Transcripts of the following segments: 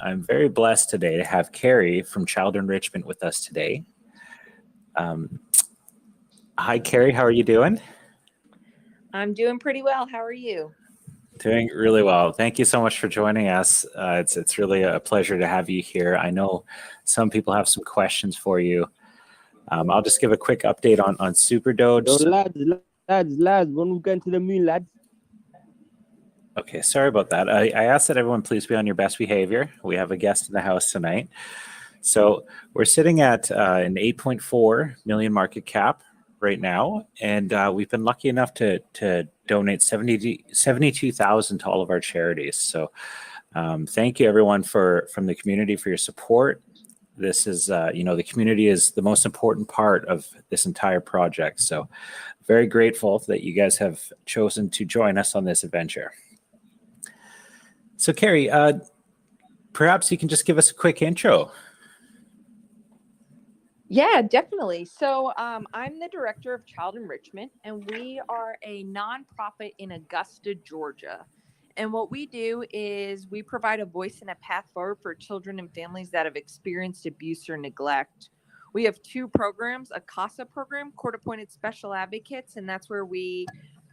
I'm very blessed today to have Carrie from Child Enrichment with us today. Hi, Carrie. How are you doing? I'm doing pretty well. How are you? Doing really well. Thank you so much for joining us. It's really a pleasure to have you here. I know some people have some questions for you. I'll just give a quick update on SUPERDOGE. Yo, lads, when we get to the moon, lads. Okay, sorry about that. I asked that everyone please be on your best behavior. We have a guest in the house tonight. So we're sitting at an 8.4 million market cap right now, and we've been lucky enough to donate 72,000 to all of our charities. So thank you everyone from the community for your support. This is, the community is the most important part of this entire project. So very grateful that you guys have chosen to join us on this adventure. So Carrie, perhaps you can just give us a quick intro. Yeah, definitely. So I'm the director of Child Enrichment, and we are a nonprofit in Augusta, Georgia. And what we do is we provide a voice and a path forward for children and families that have experienced abuse or neglect. We have two programs, a CASA program, court-appointed special advocates, and that's where we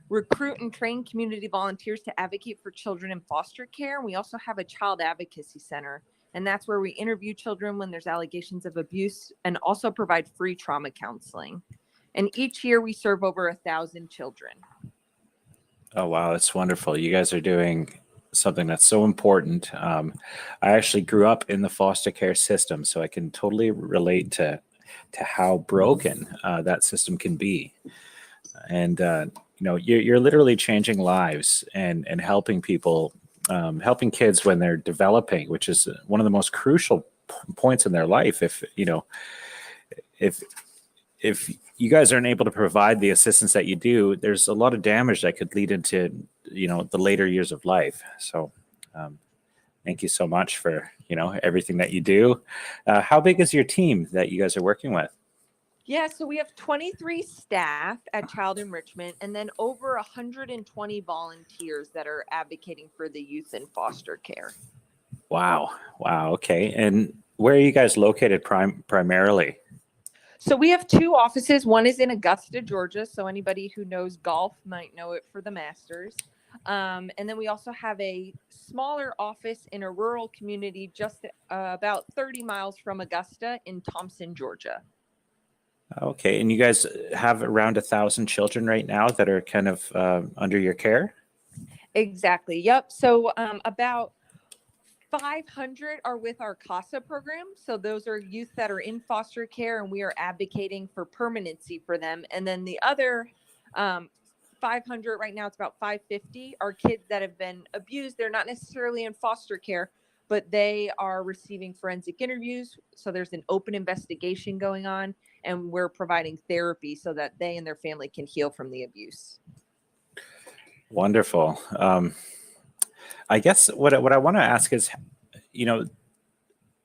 recruit and train community volunteers to advocate for children in foster care. And we also have a child advocacy center, and that's where we interview children when there's allegations of abuse and also provide free trauma counseling. And each year we serve over 1,000 children. Oh, wow. That's wonderful. You guys are doing something that's so important. I actually grew up in the foster care system, so I can totally relate to how broken that system can be. And, you're literally changing lives and helping people, helping kids when they're developing, which is one of the most crucial points in their life. If you guys aren't able to provide the assistance that you do, there's a lot of damage that could lead into, the later years of life. So thank you so much for, everything that you do. How big is your team that you guys are working with? Yeah, so we have 23 staff at Child Enrichment and then over 120 volunteers that are advocating for the youth in foster care. Wow. Okay. And where are you guys located primarily? So we have two offices. One is in Augusta, Georgia. So anybody who knows golf might know it for the Masters. And then we also have a smaller office in a rural community just about 30 miles from Augusta in Thompson, Georgia. Okay. And you guys have around 1,000 children right now that are kind of under your care? Exactly. Yep. So about 500 are with our CASA program. So those are youth that are in foster care, and we are advocating for permanency for them. And then the other 500 right now, it's about 550 are kids that have been abused. They're not necessarily in foster care, but they are receiving forensic interviews. So there's an open investigation going on, and we're providing therapy so that they and their family can heal from the abuse. Wonderful. I guess what I want to ask is, the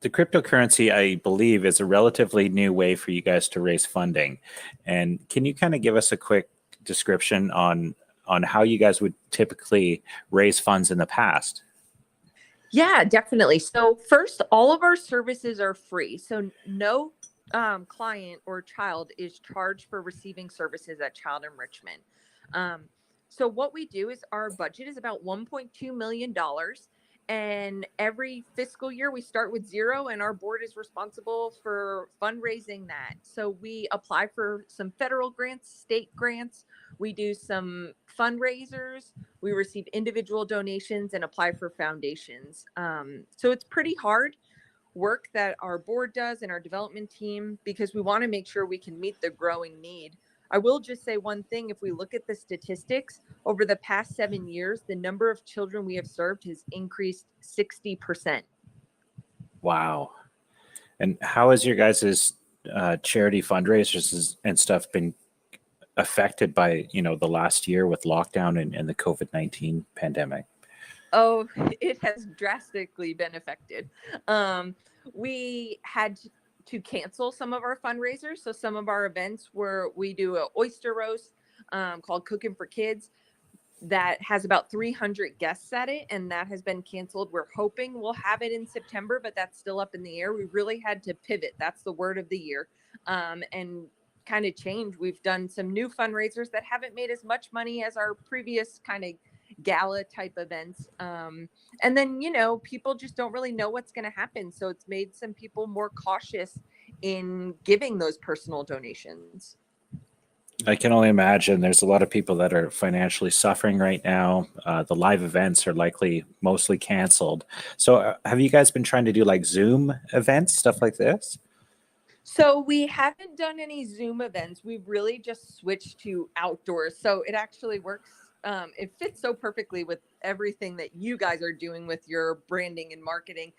cryptocurrency, I believe, is a relatively new way for you guys to raise funding. And can you kind of give us a quick description on how you guys would typically raise funds in the past? Yeah, definitely. So first, all of our services are free. So no client or child is charged for receiving services at Child Enrichment. So what we do is our budget is about $1.2 million. And every fiscal year we start with zero, and our board is responsible for fundraising that. So we apply for some federal grants, state grants. We do some fundraisers. We receive individual donations and apply for foundations. So it's pretty hard work that our board does and our development team, because we want to make sure we can meet the growing need. I will just say one thing. If we look at the statistics over the past 7 years, the number of children we have served has increased 60%. Wow. And how has your guys' charity fundraisers and stuff been affected by, the last year with lockdown and the COVID-19 pandemic? Oh, it has drastically been affected. We had to cancel some of our fundraisers. So some of our events where we do an oyster roast called Cooking for Kids, that has about 300 guests at it, and that has been canceled. We're hoping we'll have it in September, but that's still up in the air. We really had to pivot. That's the word of the year. And kind of change. We've done some new fundraisers that haven't made as much money as our previous kind of gala type events. And then, people just don't really know what's going to happen. So it's made some people more cautious in giving those personal donations. I can only imagine there's a lot of people that are financially suffering right now. The live events are likely mostly canceled. So have you guys been trying to do like Zoom events, stuff like this? So we haven't done any Zoom events. We've really just switched to outdoors. So it actually works. It fits so perfectly with everything that you guys are doing with your branding and marketing.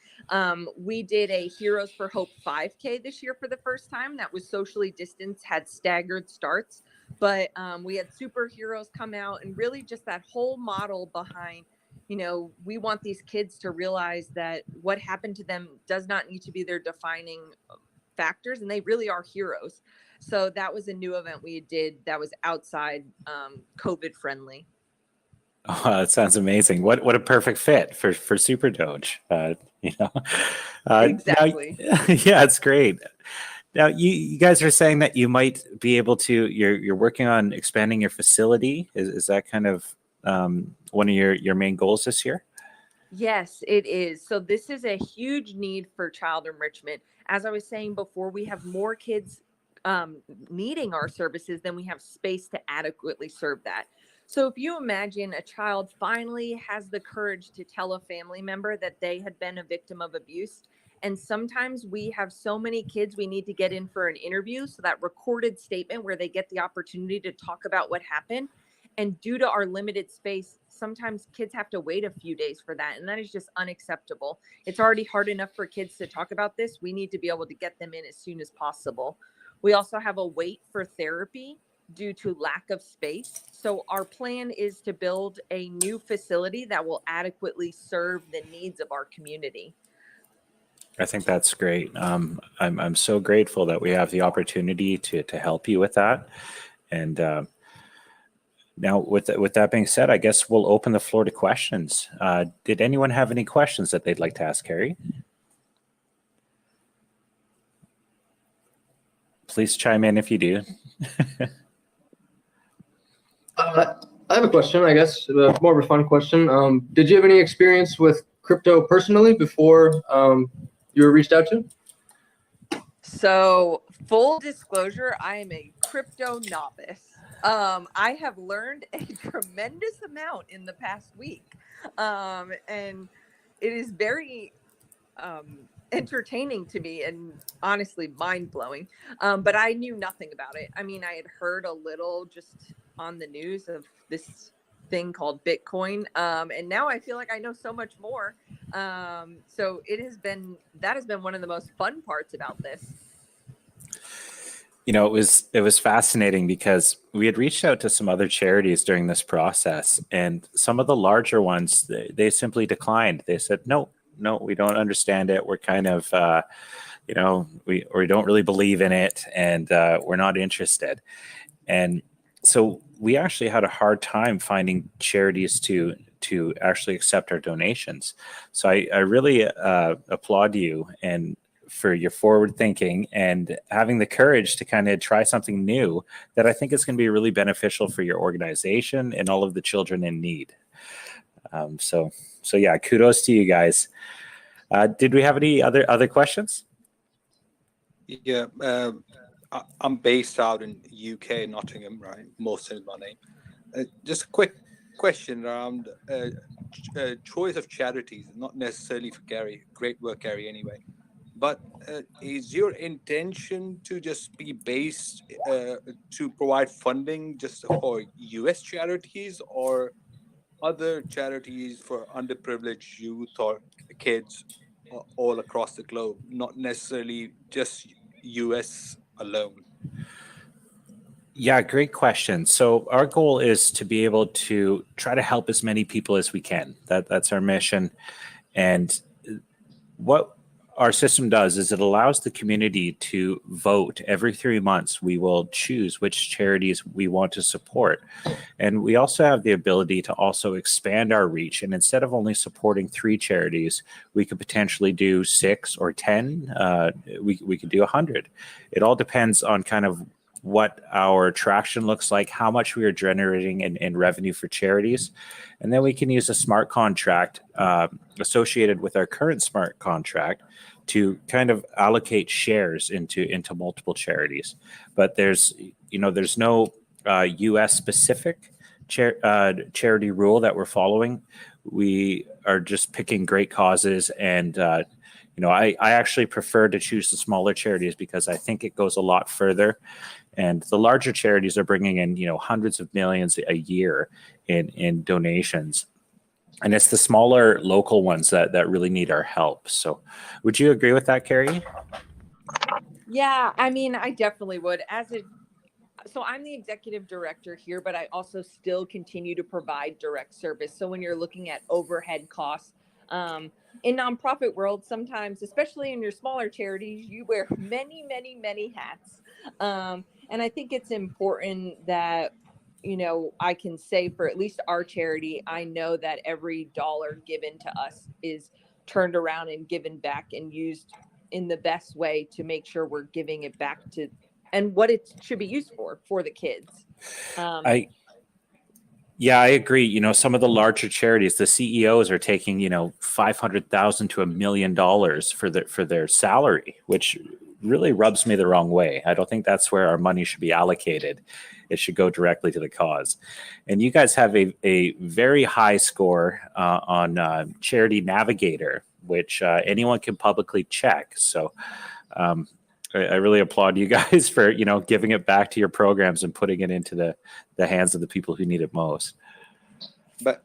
We did a Heroes for Hope 5K this year for the first time. That was socially distanced, had staggered starts, but we had superheroes come out, and really just that whole model behind, we want these kids to realize that what happened to them does not need to be their defining factors, and they really are heroes. So that was a new event we did that was outside, COVID friendly. Oh, that sounds amazing. What a perfect fit for SuperDoge. Exactly. Now, yeah, it's great. Now you guys are saying that you might be able to. You're working on expanding your facility. Is that kind of one of your main goals this year? Yes, it is. So this is a huge need for child enrichment. As I was saying before, we have more kids needing our services than we have space to adequately serve that. So if you imagine a child finally has the courage to tell a family member that they had been a victim of abuse, and sometimes we have so many kids we need to get in for an interview, so that recorded statement where they get the opportunity to talk about what happened. And due to our limited space, sometimes kids have to wait a few days for that. And that is just unacceptable. It's already hard enough for kids to talk about this. We need to be able to get them in as soon as possible. We also have a wait for therapy due to lack of space. So our plan is to build a new facility that will adequately serve the needs of our community. I think that's great. I'm so grateful that we have the opportunity to help you with that. And now, with that being said, I guess we'll open the floor to questions. Did anyone have any questions that they'd like to ask Carrie? Please chime in if you do. I have a question, I guess, more of a fun question. Did you have any experience with crypto personally before you were reached out to? So, full disclosure, I am a crypto novice. I have learned a tremendous amount in the past week. And it is very entertaining to me and honestly mind-blowing. But I knew nothing about it. I mean, I had heard a little just on the news of this thing called Bitcoin. And now I feel like I know so much more. So that has been one of the most fun parts about this. It was fascinating because we had reached out to some other charities during this process, and some of the larger ones, they simply declined. They said, no, we don't understand it. We're kind of, we don't really believe in it, and we're not interested. And so we actually had a hard time finding charities to actually accept our donations. So I really applaud you and for your forward thinking and having the courage to kind of try something new that I think is going to be really beneficial for your organization and all of the children in need. So yeah, kudos to you guys. Did we have any other questions? Yeah, I'm based out in UK, Nottingham, right? Most is my name. Just a quick question around choice of charities, not necessarily for Gary. Great work, Gary, anyway. But is your intention to just be based to provide funding just for US charities or other charities for underprivileged youth or kids all across the globe, not necessarily just US alone? Yeah, great question. So our goal is to be able to try to help as many people as we can. That's our mission. And what our system does is it allows the community to vote every 3 months. We will choose which charities we want to support. And we also have the ability to also expand our reach. And instead of only supporting 3 charities, we could potentially do 6 or 10. We could do 100. It all depends on kind of what our traction looks like, how much we are generating in revenue for charities. And then we can use a smart contract associated with our current smart contract to kind of allocate shares into multiple charities. But there's no US specific charity rule that we're following. We are just picking great causes, and I actually prefer to choose the smaller charities because I think it goes a lot further. And the larger charities are bringing in, hundreds of millions a year in donations. And it's the smaller local ones that really need our help. So would you agree with that, Carrie? Yeah, I mean, I definitely would. So I'm the executive director here, but I also still continue to provide direct service. So when you're looking at overhead costs, in nonprofit world, sometimes, especially in your smaller charities, you wear many, many, many hats. And I think it's important that, I can say for at least our charity, I know that every dollar given to us is turned around and given back and used in the best way to make sure we're giving it back to and what it should be used for the kids. I agree. Some of the larger charities, the CEOs are taking, $500,000 to $1 million for their salary, which really rubs me the wrong way. I don't think that's where our money should be allocated. It should go directly to the cause. And you guys have a very high score on Charity Navigator, which anyone can publicly check. So I really applaud you guys for, giving it back to your programs and putting it into the hands of the people who need it most. But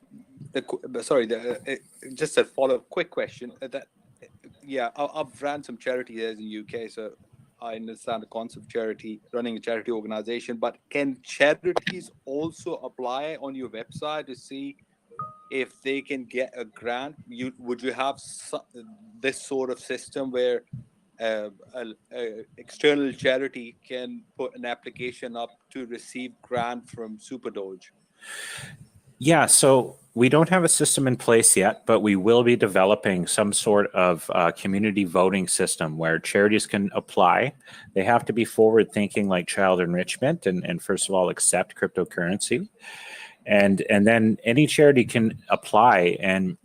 just a follow-up quick question. I've ran some charities in the UK, so I understand the concept of charity, running a charity organization. But can charities also apply on your website to see if they can get a grant? Would you have this sort of system where an external charity can put an application up to receive grant from SUPERDOGE? Yeah, so we don't have a system in place yet, but we will be developing some sort of community voting system where charities can apply. They have to be forward thinking like Child Enrichment and first of all, accept cryptocurrency. And then any charity can apply. And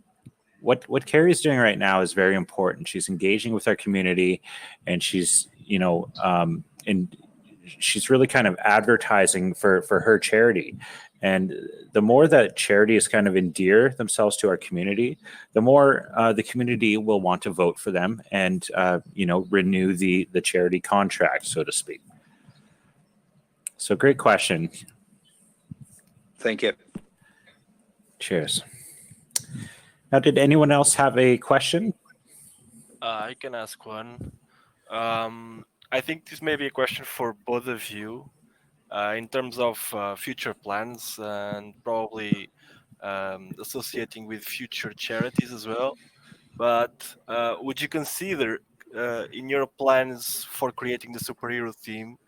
what Carrie's doing right now is very important. She's engaging with our community, and she's, she's really kind of advertising for her charity. And the more that charities kind of endear themselves to our community, the more the community will want to vote for them and, renew the charity contract, so to speak. So great question. Thank you. Cheers. Now, did anyone else have a question? I can ask one. I think this may be a question for both of you. In terms of future plans and probably associating with future charities as well. But would you consider in your plans for creating the superhero team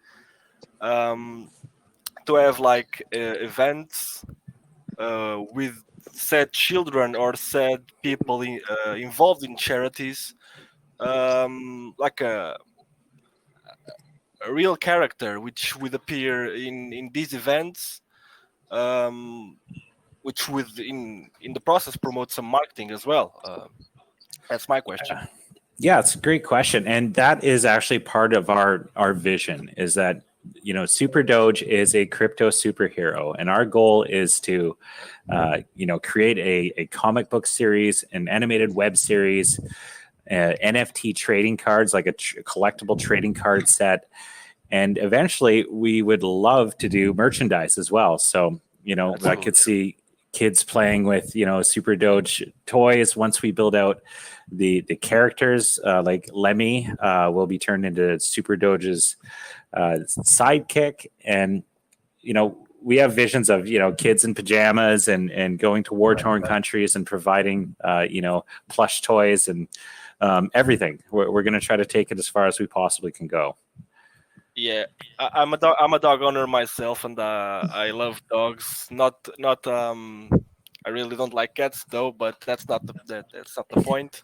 to have like events with said children or said people involved in charities, like a real character which would appear in these events, which would in the process promote some marketing as well? That's my question. Yeah, it's a great question, and that is actually part of our vision. Is that SuperDoge is a crypto superhero, and our goal is to create a comic book series, an animated web series, NFT trading cards, like a collectible trading card set. And eventually we would love to do merchandise as well. So, I could see kids playing with, SuperDoge toys. Once we build out the characters, like Lemmy will be turned into SuperDoge's sidekick. And, we have visions of, kids in pajamas and going to war-torn countries and providing, plush toys and everything. We're going to try to take it as far as we possibly can go. Yeah, I'm a dog owner myself, and I love dogs. Not I really don't like cats though, but that's not the point.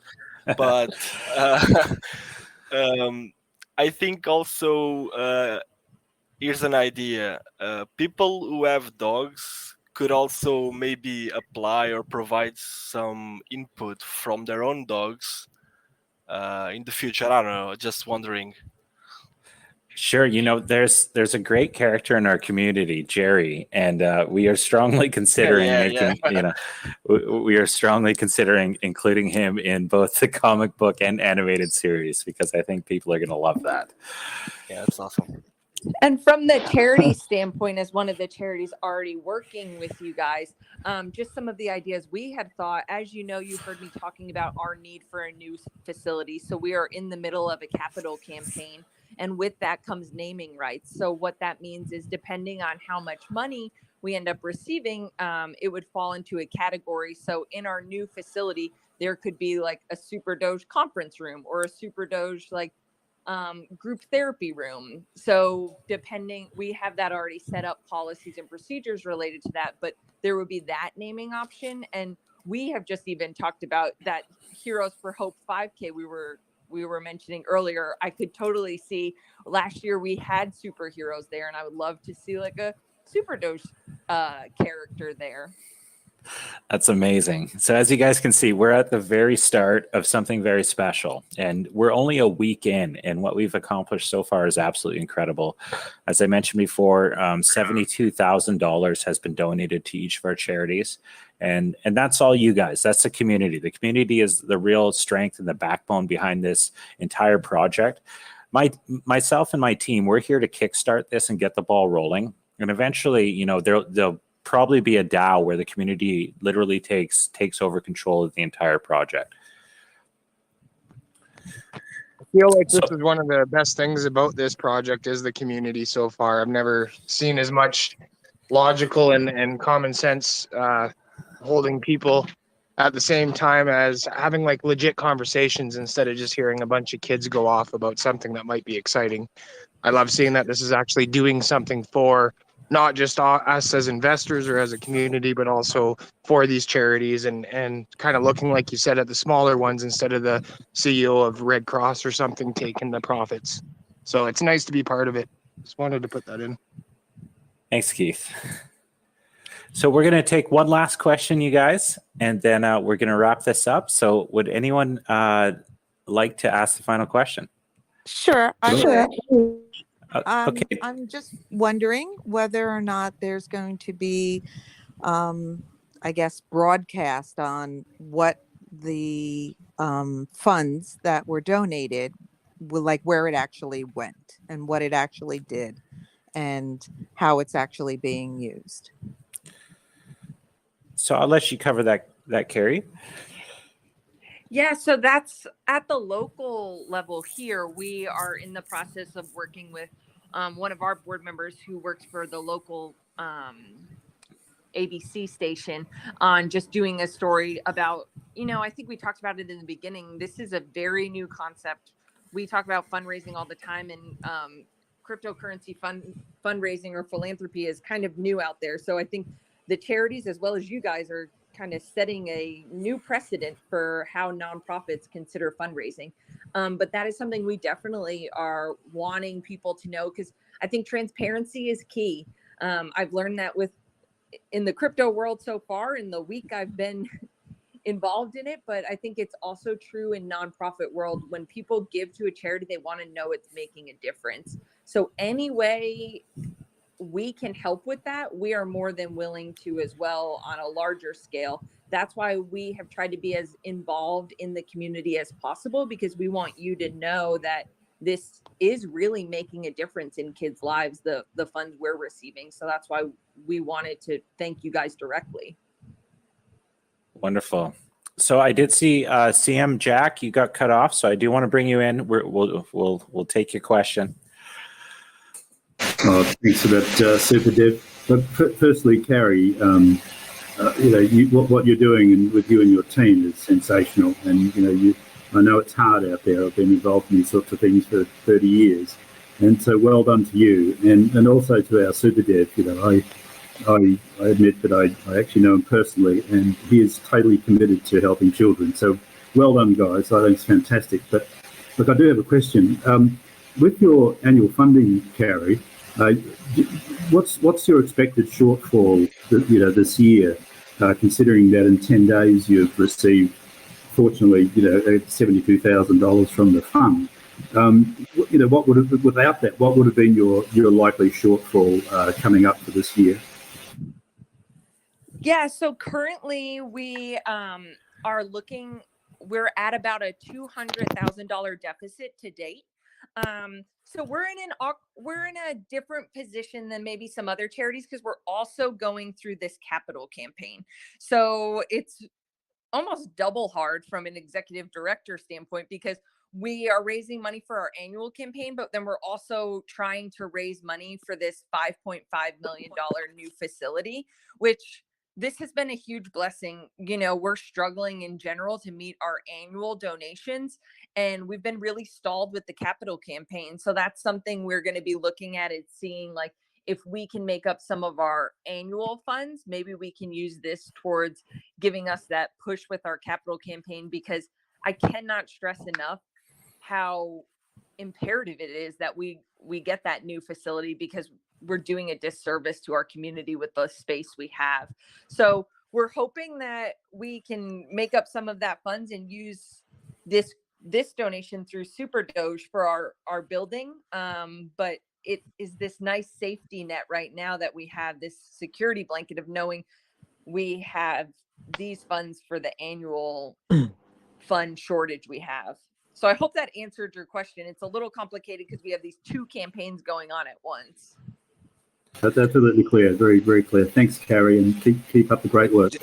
But I think also here's an idea. People who have dogs could also maybe apply or provide some input from their own dogs in the future. I don't know. Just wondering. Sure, there's a great character in our community, Jerry, and we are strongly considering we are strongly considering including him in both the comic book and animated series, because I think people are going to love that. Yeah, that's awesome. And from the charity standpoint, as one of the charities already working with you guys, just some of the ideas we had thought. As you know, you've heard me talking about our need for a new facility. So we are in the middle of a capital campaign. And with that comes naming rights. So what that means is, depending on how much money we end up receiving, it would fall into a category. So in our new facility, there could be like a SUPERDOGE conference room, or a SUPERDOGE like group therapy room. So depending, we have that already set up, policies and procedures related to that, but there would be that naming option. And we have just even talked about that Heroes for Hope 5K we were mentioning earlier. I could totally see, last year we had superheroes there, and I would love to see like a SUPERDOGE character there. That's amazing. So as you guys can see, we're at the very start of something very special, and we're only a week in, and what we've accomplished so far is absolutely incredible. As I mentioned before, $72,000 has been donated to each of our charities, and that's all you guys. That's the community. The community is the real strength and the backbone behind this entire project. Myself and my team, we're here to kickstart this and get the ball rolling, and eventually, there'll probably be a DAO where the community literally takes over control of the entire project. I feel like this is one of the best things about this project is the community so far. I've never seen as much logical and common sense holding people at the same time as having like legit conversations instead of just hearing a bunch of kids go off about something that might be exciting. I love seeing that this is actually doing something for not just us as investors or as a community, but also for these charities and kind of looking, like you said, at the smaller ones instead of the CEO of Red Cross or something taking the profits. So it's nice to be part of it. Just wanted to put that in. Thanks, Keith. So we're going to take one last question, you guys, and then we're going to wrap this up. So would anyone like to ask the final question? Sure. Okay. I'm just wondering whether or not there's going to be, I guess, broadcast on what the funds that were donated, like where it actually went and what it actually did and how it's actually being used. So I'll let you cover that, Carrie. Yeah, so that's at the local level here. We are in the process of working with one of our board members who works for the local ABC station on just doing a story about, I think we talked about it in the beginning. This is a very new concept. We talk about fundraising all the time, and cryptocurrency fundraising or philanthropy is kind of new out there. So I think the charities, as well as you guys, are kind of setting a new precedent for how nonprofits consider fundraising. But that is something we definitely are wanting people to know, because I think transparency is key. I've learned that in the crypto world so far in the week I've been involved in it, but I think it's also true in nonprofit world. When people give to a charity, they want to know it's making a difference. So any way we can help with that, we are more than willing to as well on a larger scale. That's why we have tried to be as involved in the community as possible, because we want you to know that this is really making a difference in kids' lives, the funds we're receiving. So that's why we wanted to thank you guys directly. Wonderful. So I did see CM Jack, you got cut off, so I do want to bring you in. We'll take your question. Thanks for that, Super Dev. But firstly, Carrie, what you're doing with you and your team is sensational, and I know it's hard out there. I've been involved in these sorts of things for 30 years. And so well done to you, and also to our super dev. You know, I admit that I actually know him personally, and he is totally committed to helping children. So well done, guys. I think it's fantastic. But look, I do have a question. With your annual funding, Carrie, what's your expected shortfall, this year, considering that in 10 days you've received, fortunately, $72,000 from the fund? What would have, without that, what would have been your likely shortfall coming up for this year? Yeah, so currently we we're at about a $200,000 deficit to date. So we're in a different position than maybe some other charities because we're also going through this capital campaign. So it's almost double hard from an executive director standpoint because we are raising money for our annual campaign, but then we're also trying to raise money for this $5.5 million new facility, which this has been a huge blessing. We're struggling in general to meet our annual donations, and we've been really stalled with the capital campaign. So that's something we're going to be looking at and seeing, like, if we can make up some of our annual funds, maybe we can use this towards giving us that push with our capital campaign, because I cannot stress enough how imperative it is that we get that new facility, because we're doing a disservice to our community with the space we have. So we're hoping that we can make up some of that funds and use this donation through SUPERDOGE for our building. But it is this nice safety net right now that we have, this security blanket of knowing we have these funds for the annual fund shortage we have. So I hope that answered your question. It's a little complicated because we have these two campaigns going on at once. That's absolutely clear. Very, very clear. Thanks, Carrie, and keep up the great work.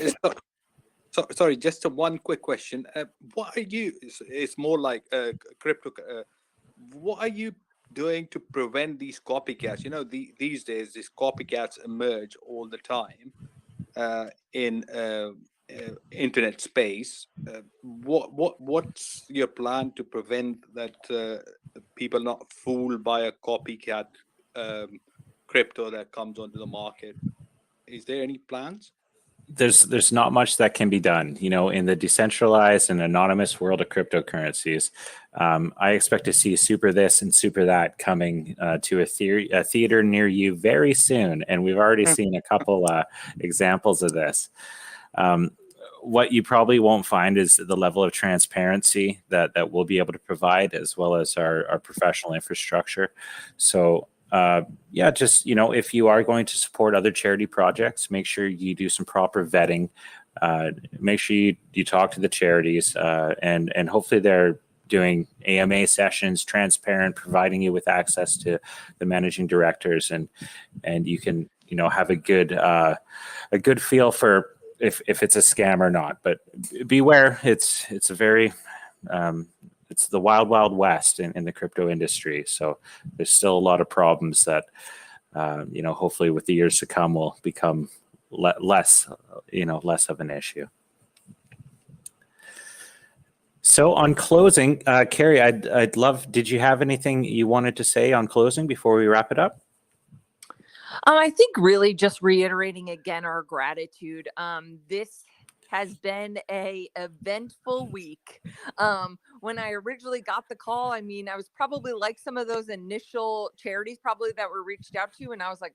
Sorry, just one quick question. What are you? It's more like crypto. What are you doing to prevent these copycats? These days, these copycats emerge all the time in internet space. What's your plan to prevent that people not fooled by a copycat crypto that comes onto the market? Is there any plans? There's not much that can be done, in the decentralized and anonymous world of cryptocurrencies. I expect to see Super This and Super That coming to a theater near you very soon, and we've already seen a couple examples of this. What you probably won't find is the level of transparency that we'll be able to provide, as well as our professional infrastructure. So if you are going to support other charity projects, make sure you do some proper vetting. Make sure you talk to the charities, and hopefully they're doing AMA sessions, transparent, providing you with access to the managing directors, and you can have a good feel for if it's a scam or not. But beware, it's a very it's the wild, wild west in the crypto industry. So there's still a lot of problems that, hopefully with the years to come will become less of an issue. So on closing, Carrie, I'd love, did you have anything you wanted to say on closing before we wrap it up? I think really just reiterating again our gratitude. This has been a eventful week. When I originally got the call, I was probably like some of those initial charities probably that were reached out to, and I was like,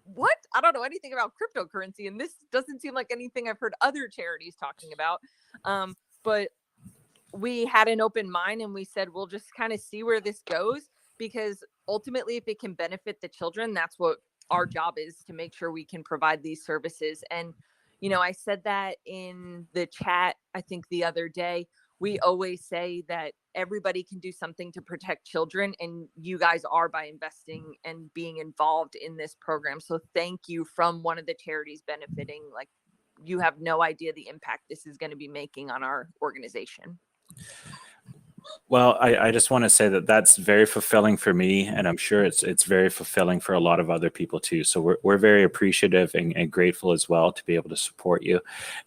what? I don't know anything about cryptocurrency, and this doesn't seem like anything I've heard other charities talking about. But we had an open mind, and we said, we'll just kind of see where this goes, because ultimately, if it can benefit the children, that's what our job is, to make sure we can provide these services. And I said that in the chat, I think the other day. We always say that everybody can do something to protect children, and you guys are, by investing and being involved in this program. So thank you from one of the charities benefiting. Like, you have no idea the impact this is going to be making on our organization. Well, I just want to say that that's very fulfilling for me, and I'm sure it's very fulfilling for a lot of other people too. So we're very appreciative and grateful as well to be able to support you,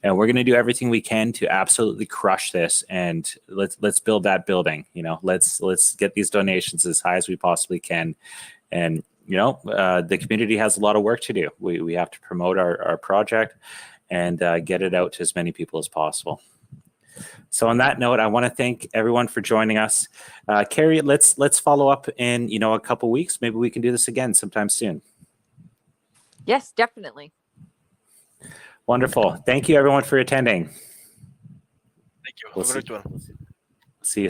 and we're going to do everything we can to absolutely crush this. And let's build that building. You know, let's get these donations as high as we possibly can, and you know, the community has a lot of work to do. We have to promote our project and get it out to as many people as possible. So on that note, I want to thank everyone for joining us. Carrie, let's follow up in, you know, a couple weeks. Maybe we can do this again sometime soon. Yes, definitely. Wonderful. Thank you everyone for attending. Thank you. We'll Have a great one. see you.